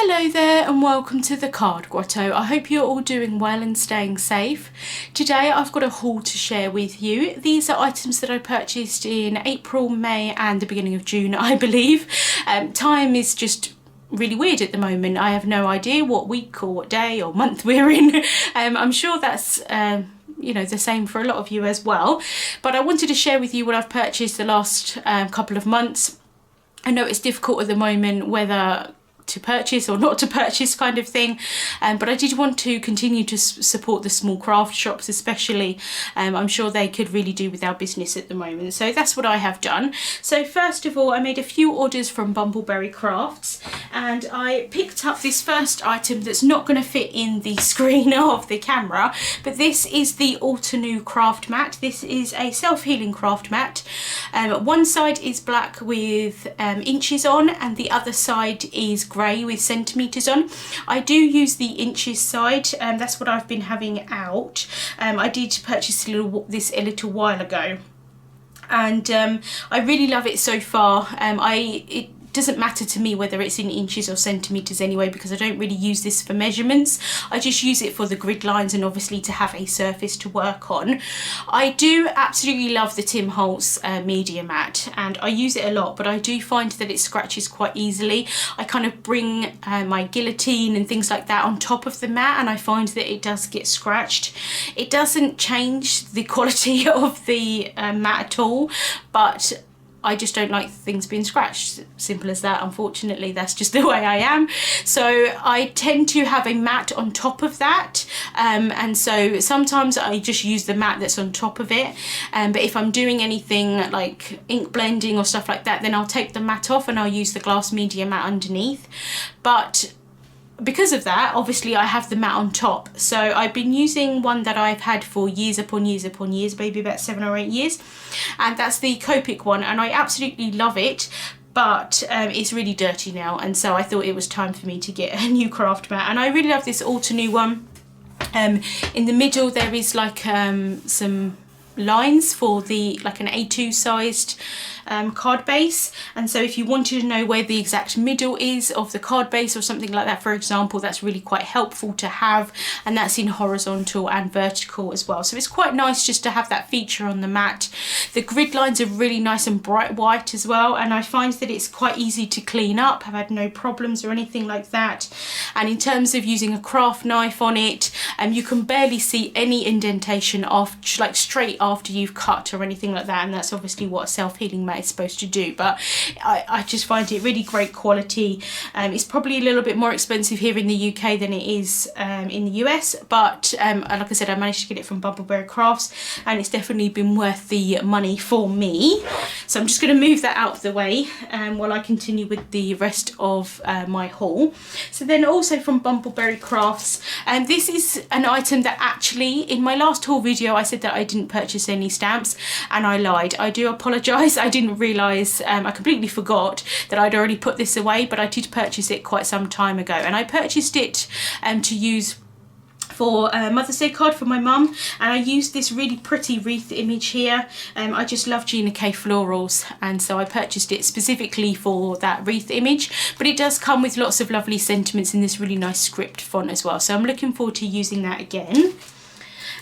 Hello there and welcome to the Card Grotto. I hope you're all doing well and staying safe. Today I've got a haul to share with you. These are items that I purchased in April, May and the beginning of June, I believe. Time is just really weird at the moment. I have no idea what week or what day or month we're in. I'm sure that's you know, the same for a lot of you as well. But I wanted to share with you what I've purchased the last couple of months. I know it's difficult at the moment whether to purchase or not to purchase kind of thing, but I did want to continue to support the small craft shops especially. I'm sure they could really do with our business at the moment, so that's what I have done. So first of all, I made a few orders from Bumbleberry Crafts and I picked up this first item that's not going to fit in the screen of the camera, but this is the Altenew craft mat. This is a self-healing craft mat. One side is black with inches on and the other side is grey with centimetres on. I do use the inches side, that's what I've been having out. I did purchase this a little while ago and I really love it so far. It doesn't matter to me whether it's in inches or centimetres anyway, because I don't really use this for measurements. I just use it for the grid lines and obviously to have a surface to work on. I do absolutely love the Tim Holtz media mat and I use it a lot, but I do find that it scratches quite easily. I kind of bring my guillotine and things like that on top of the mat and I find that it does get scratched. It doesn't change the quality of the mat at all, but I just don't like things being scratched. Simple as that. Unfortunately, that's just the way I am. So I tend to have a mat on top of that. And so sometimes I just use the mat that's on top of it. But if I'm doing anything like ink blending or stuff like that, then I'll take the mat off and I'll use the glass media mat underneath. But because of that, obviously I have the mat on top. So I've been using one that I've had for years upon years upon years, maybe about 7 or 8 years. And that's the Copic one and I absolutely love it. But it's really dirty now. And so I thought it was time for me to get a new craft mat. And I really love this Altenew one. In the middle there is like some lines for the like an A2 sized card base, and so if you wanted to know where the exact middle is of the card base or something like that, for example, that's really quite helpful to have, and that's in horizontal and vertical as well. So it's quite nice just to have that feature on the mat. The grid lines are really nice and bright white as well, and I find that it's quite easy to clean up. I've had no problems or anything like that. And in terms of using a craft knife on it, you can barely see any indentation off, like straight after you've cut or anything like that, and that's obviously what a self-healing mat is supposed to do. But I just find it really great quality. It's probably a little bit more expensive here in the UK than it is in the US, but like I said, I managed to get it from Bumbleberry Crafts and it's definitely been worth the money for me. So I'm just going to move that out of the way while I continue with the rest of my haul. So then also from Bumbleberry Crafts, and this is an item that actually in my last haul video I said that I didn't purchase any stamps, and I lied. I do apologise. I didn't realise, I completely forgot that I'd already put this away, but I did purchase it quite some time ago, and I purchased it to use for a Mother's Day card for my mum, and I used this really pretty wreath image here. I just love Gina florals, and so I purchased it specifically for that wreath image, but it does come with lots of lovely sentiments in this really nice script font as well, so I'm looking forward to using that again.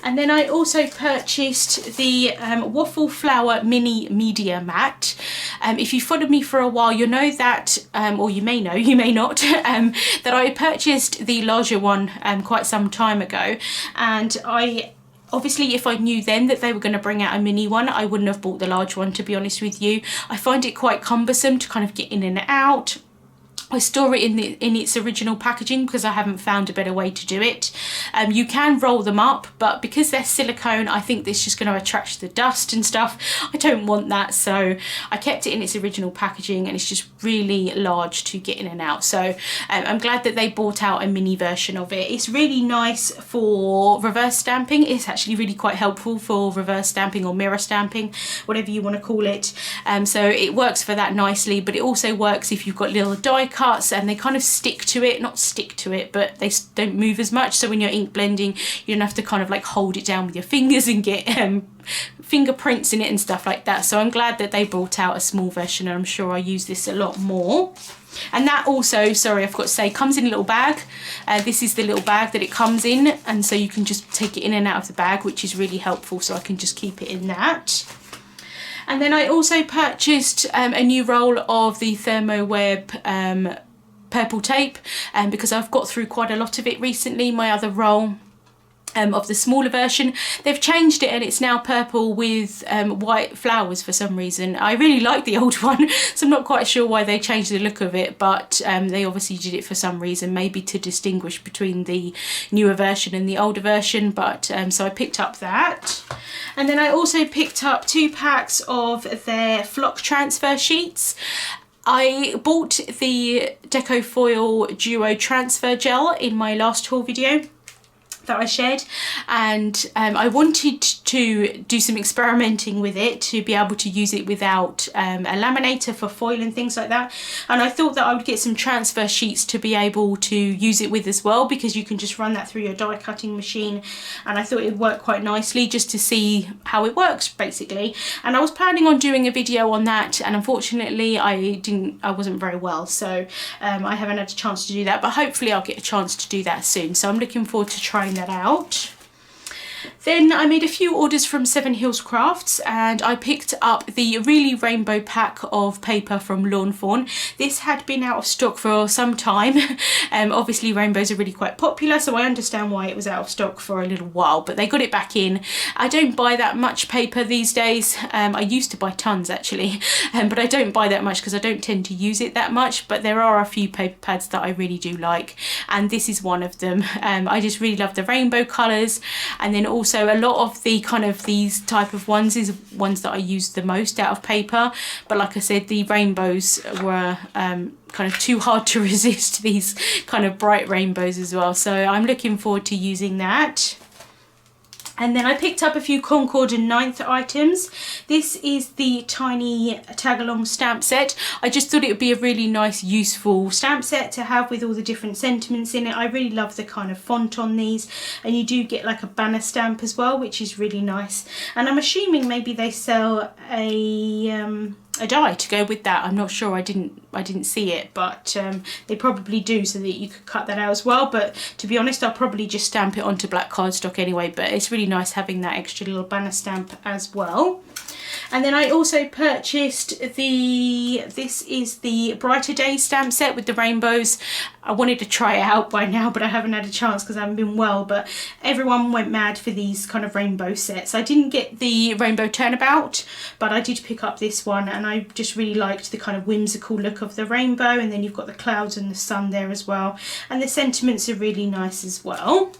And then I also purchased the Waffle Flower Mini Media Mat. If you followed me for a while, you'll know that, or you may know, you may not, that I purchased the larger one quite some time ago. And obviously, if I knew then that they were going to bring out a mini one, I wouldn't have bought the large one, to be honest with you. I find it quite cumbersome to kind of get in and out. I store it in its original packaging because I haven't found a better way to do it. You can roll them up, but because they're silicone, I think this is just going to attract the dust and stuff. I don't want that, so I kept it in its original packaging, and it's just really large to get in and out. So I'm glad that they brought out a mini version of it. It's really nice for reverse stamping. It's actually really quite helpful for reverse stamping or mirror stamping, whatever you want to call it. So it works for that nicely, but it also works if you've got little die cuts cuts and they kind of stick to it, not stick to it, but they don't move as much. So when you're ink blending, you don't have to kind of like hold it down with your fingers and get fingerprints in it and stuff like that. So I'm glad that they brought out a small version, and I'm sure I'll use this a lot more. And that also, sorry, I forgot to say, comes in a little bag. This is the little bag that it comes in, and so you can just take it in and out of the bag, which is really helpful, so I can just keep it in that. And then I also purchased a new roll of the Therm purple tape, because I've got through quite a lot of it recently. My other roll of the smaller version, they've changed it and it's now purple with white flowers for some reason. I really like the old one, so I'm not quite sure why they changed the look of it, but they obviously did it for some reason, maybe to distinguish between the newer version and the older version. But so I picked up that. And then I also picked up 2 packs of their flock transfer sheets. I bought the Deco Foil Duo Transfer Gel in my last haul video that I shared, and I wanted to do some experimenting with it to be able to use it without a laminator for foil and things like that. And I thought that I would get some transfer sheets to be able to use it with as well, because you can just run that through your die cutting machine, and I thought it would work quite nicely just to see how it works basically. And I was planning on doing a video on that, and unfortunately I wasn't very well, so I haven't had a chance to do that, but hopefully I'll get a chance to do that soon, so I'm looking forward to trying that out. Then I made a few orders from Seven Hills Crafts, and I picked up the really rainbow pack of paper from Lawn Fawn. This had been out of stock for some time. Obviously rainbows are really quite popular, so I understand why it was out of stock for a little while, but they got it back in. I don't buy that much paper these days. I used to buy tons actually, but I don't buy that much because I don't tend to use it that much, but there are a few paper pads that I really do like, and this is one of them. I just really love the rainbow colours, and then also a lot of the kind of these type of ones is ones that I use the most out of paper, but like I said, the rainbows were kind of too hard to resist, these kind of bright rainbows as well, so I'm looking forward to using that. And then I picked up a few Concord and 9th items. This is the tiny Tagalong stamp set. I just thought it would be a really nice, useful stamp set to have with all the different sentiments in it. I really love the kind of font on these, and you do get like a banner stamp as well, which is really nice. And I'm assuming maybe they sell a die to go with that. I'm not sure, I didn't see it, but they probably do, so that you could cut that out as well. But to be honest, I'll probably just stamp it onto black cardstock anyway, but it's really nice having that extra little banner stamp as well. And then I also purchased this is the Brighter Days stamp set with the rainbows. I wanted to try it out by now, but I haven't had a chance because I haven't been well, but everyone went mad for these kind of rainbow sets. I didn't get the rainbow turnabout, but I did pick up this one, and I just really liked the kind of whimsical look of the rainbow, and then you've got the clouds and the sun there as well, and the sentiments are really nice as well.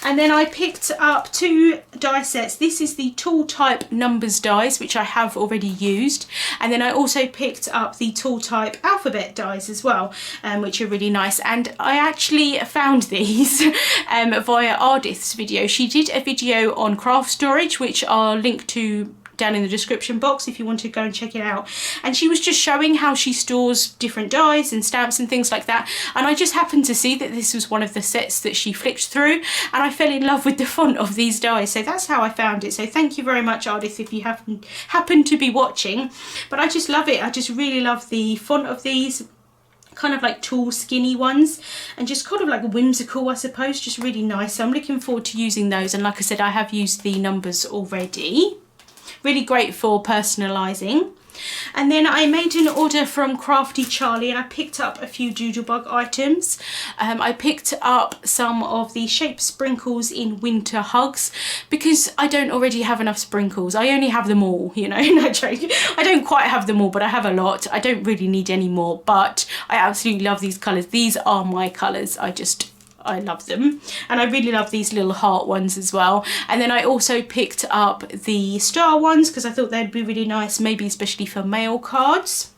And then I picked up 2 die sets. This is the Tool Type Numbers dies, which I have already used. And then I also picked up the Tool Type Alphabet dies as well, which are really nice. And I actually found these via Ardith's video. She did a video on craft storage, which I'll link to down in the description box if you want to go and check it out, and she was just showing how she stores different dies and stamps and things like that, and I just happened to see that this was one of the sets that she flicked through, and I fell in love with the font of these dies, so that's how I found it. So thank you very much, Ardith, if you happen to be watching. But I just love it. I just really love the font of these, kind of like tall skinny ones, and just kind of like whimsical, I suppose, just really nice. So I'm looking forward to using those, and like I said, I have used the numbers already. Really great for personalising. And then I made an order from Crafty Charlie, and I picked up a few Doodlebug items. I picked up some of the shape sprinkles in Winter Hugs, because I don't already have enough sprinkles. I only have them all, you know, no joke. I don't quite have them all, but I have a lot. I don't really need any more, but I absolutely love these colours. These are my colours. I love them, and I really love these little heart ones as well. And then I also picked up the star ones because I thought they'd be really nice, maybe especially for mail cards.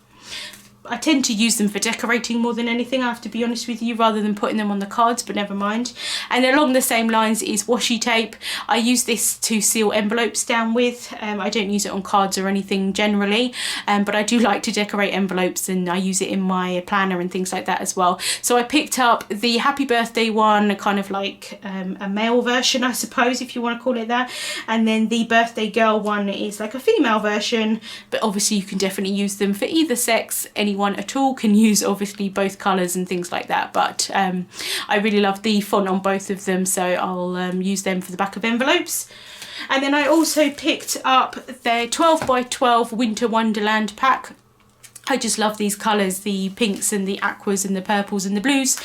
I tend to use them for decorating more than anything, I have to be honest with you, rather than putting them on the cards, but never mind. And along the same lines is washi tape. I use this to seal envelopes down with. I don't use it on cards or anything generally, but I do like to decorate envelopes, and I use it in my planner and things like that as well. So I picked up the happy birthday one, kind of like a male version, I suppose, if you want to call it that. And then the birthday girl one is like a female version, but obviously you can definitely use them for either sex. Anyone at all can use obviously both colours and things like that, but I really love the font on both of them, so I'll use them for the back of envelopes. And then I also picked up their 12 by 12 Winter Wonderland pack. I just love these colours, the pinks and the aquas and the purples and the blues.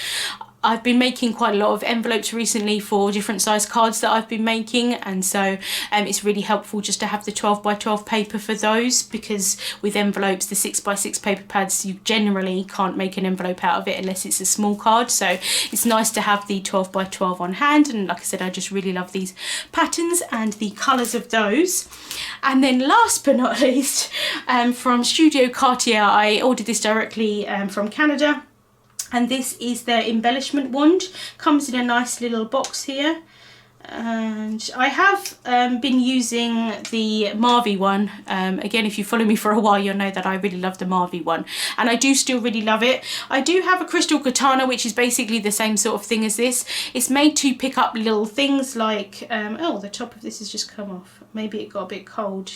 I've been making quite a lot of envelopes recently for different size cards that I've been making, and so it's really helpful just to have the 12 by 12 paper for those, because with envelopes, the 6 by 6 paper pads, you generally can't make an envelope out of it unless it's a small card. So it's nice to have the 12 by 12 on hand, and like I said, I just really love these patterns and the colours of those. And then last but not least, from Studio Cartier, I ordered this directly from Canada. And this is their embellishment wand. Comes in a nice little box here. And I have been using the Marvy one. Again, if you follow me for a while, you'll know that I really love the Marvy one. And I do still really love it. I do have a crystal katana, which is basically the same sort of thing as this. It's made to pick up little things like... oh, the top of this has just come off. Maybe it got a bit cold.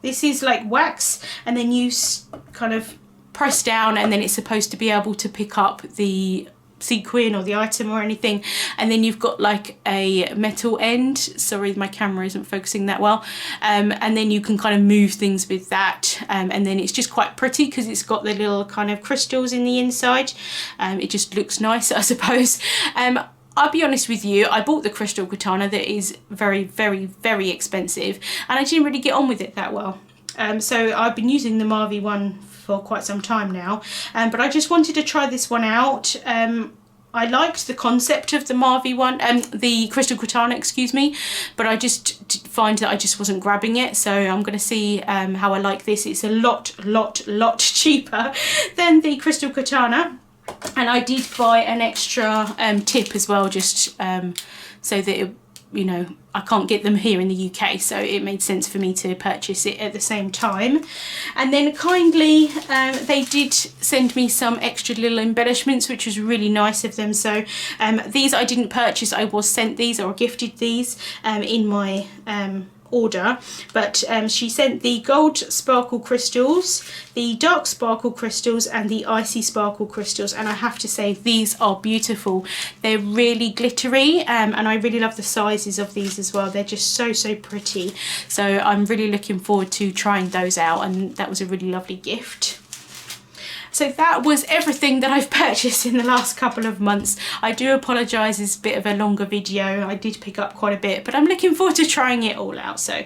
This is like wax, and then you kind of press down, and then it's supposed to be able to pick up the sequin or the item or anything. And then you've got like a metal end. Sorry, my camera isn't focusing that well. And then you can kind of move things with that. And then it's just quite pretty because it's got the little kind of crystals in the inside. It just looks nice, I suppose. I'll be honest with you, I bought the crystal katana that is very, very, very expensive, and I didn't really get on with it that well. So I've been using the Marvy one for quite some time now, but I just wanted to try this one out. I liked the concept of the Marvy one, the crystal katana, excuse me, but I just find that I just wasn't grabbing it. So I'm going to see how I like this. It's a lot cheaper than the crystal katana, and I did buy an extra tip as well, just so that it, you know, I can't get them here in the UK, so it made sense for me to purchase it at the same time. And then kindly they did send me some extra little embellishments, which was really nice of them. So these I didn't purchase, I was sent these or gifted these in my order, but she sent the gold sparkle crystals, the dark sparkle crystals, and the icy sparkle crystals, and I have to say these are beautiful. They're really glittery, and I really love the sizes of these as well. They're just so pretty, so I'm really looking forward to trying those out, and that was a really lovely gift. So that was everything that I've purchased in the last couple of months. I do apologise, it's a bit of a longer video. I did pick up quite a bit, but I'm looking forward to trying it all out. So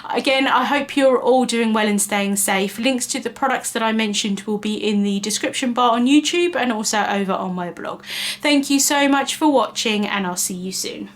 again, I hope you're all doing well and staying safe. Links to the products that I mentioned will be in the description bar on YouTube and also over on my blog. Thank you so much for watching, and I'll see you soon.